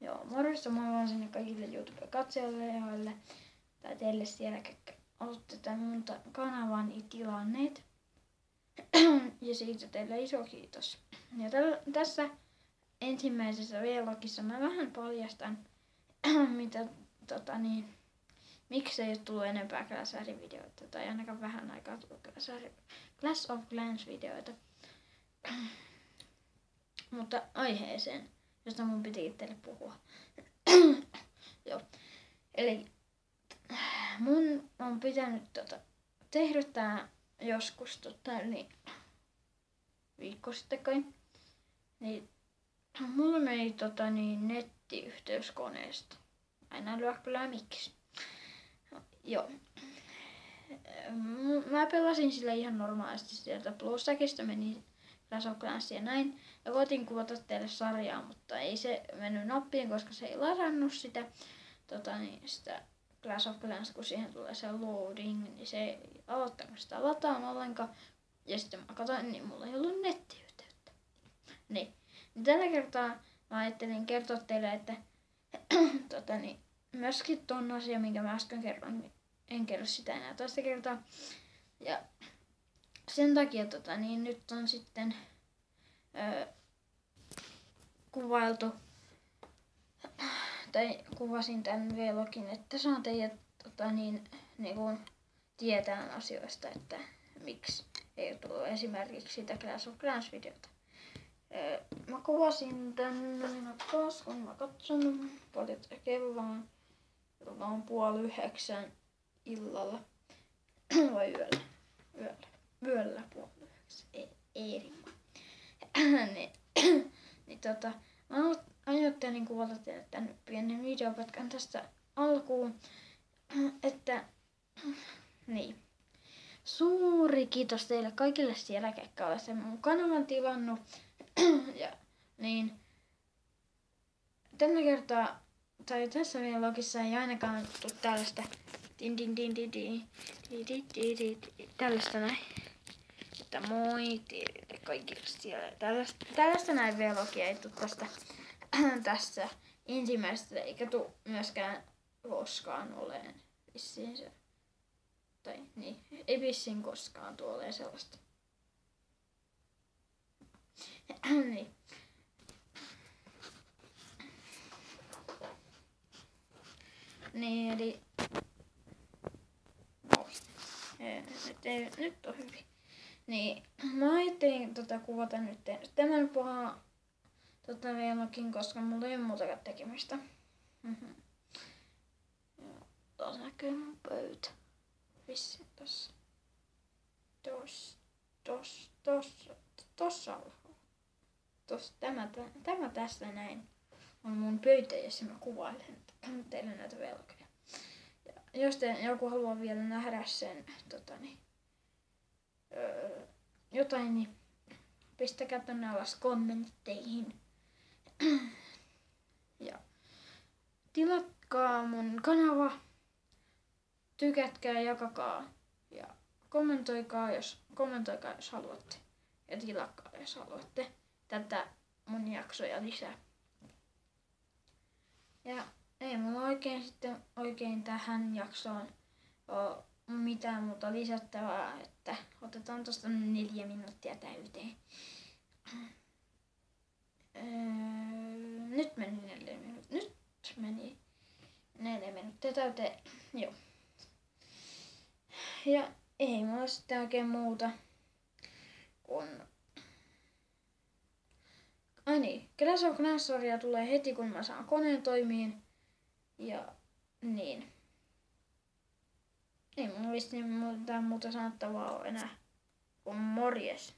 Joo, morjesta moi vaan sinne kaikille YouTube-katselijoille tai teille siellä, ketkä olette tämän mun kanavani tilanneet. Ja siitä teille iso kiitos. Ja tässä ensimmäisessä vlogissa mä vähän paljastan, mitä miksi ei ole tullut enempää Clash-videoita tai ainakaan vähän aikaa tullut Clash of Clans-videoita. Mutta aiheeseen, josta mun piti teille puhua. Joo. Eli mun on pitänyt tehdä tää joskus viikko sitten kai. Niin mulla meni nettiyhteys koneesta. Aina lyö kyllä miksi. Joo. Mä pelasin sillä ihan normaalisti sieltä Plussäkistä, meni Clash of Clansia ja näin. Ja koitin kuvata teille sarjaa, mutta ei se mennyt nappiin, koska se ei ladannut sitä, sitä Clash of Clans, kun siihen tulee se loading, niin se ei aloittanut sitä lataan ollenkaan. Ja sitten mä katsoin, niin mulla ei ollut nettiyhteyttä. Niin tällä kertaa mä ajattelin kertoa teille, että myöskin ton asia, minkä mä äsken kerroin, niin en kerro sitä enää toista kertaa. Ja sen takia nyt on sitten kuvailtu, tai kuvasin tän vlogin, että saan teidät niinku tietää asioista, että miksi ei tullut esimerkiksi sitä Clash of Clans videota. Mä kuvasin tän taas, kun mä katson paljon kello on 8:30 illalla vai yöllä 8:30, ei mä ajattelin kuvata teille tän pienen videopätkän tästä alkuun, että niin. Suuri kiitos teille kaikille siellä, ketkä olette mun kanavan tilannut. Ja niin. Tällä kertaa, tai tässä vlogissa ei ainakaan tule tällaista tällaista näin. Että moi teille kaikille siellä. Tällaista näin vlogia ei tule tästä ensimmäisestä, eikä tule myöskään koskaan oleen vissiin se. Tai niin, ei vissiin koskaan tule sellaista. Niin. Niin, eli nyt on hyvin. Niin, mä ajattelin kuvata nyt tämän pahan vlogin, koska mulla ei ole muutakaan tekemistä. Tuossa näkyy mun pöytä. Vissiin tossa. Tossa alhaalla. Tämä tässä näin on mun pöytä, jossa mä kuvailen teille näitä vlogeja. Ja jos joku haluaa vielä nähdä sen jotain, niin pistäkää tonne alas kommentteihin. Ja tilatkaa mun kanava, tykätkää, jakakaa ja kommentoikaa jos haluatte. Ja tilatkaa jos haluatte tätä mun jaksoja lisää. Ja ei mulla oikein tähän jaksoon ole mitään muuta lisättävää, että otetaan tosta 4 minuuttia täyteen. Nyt meni 4 minuuttia täyteen, joo. Ja ei mulla sitten oikein muuta kun Clash of Clans -sarja tulee heti kun mä saan koneen toimiin. Ja niin. Ei mulla vissiin mitään muuta sanottavaa ole enää kuin morjes.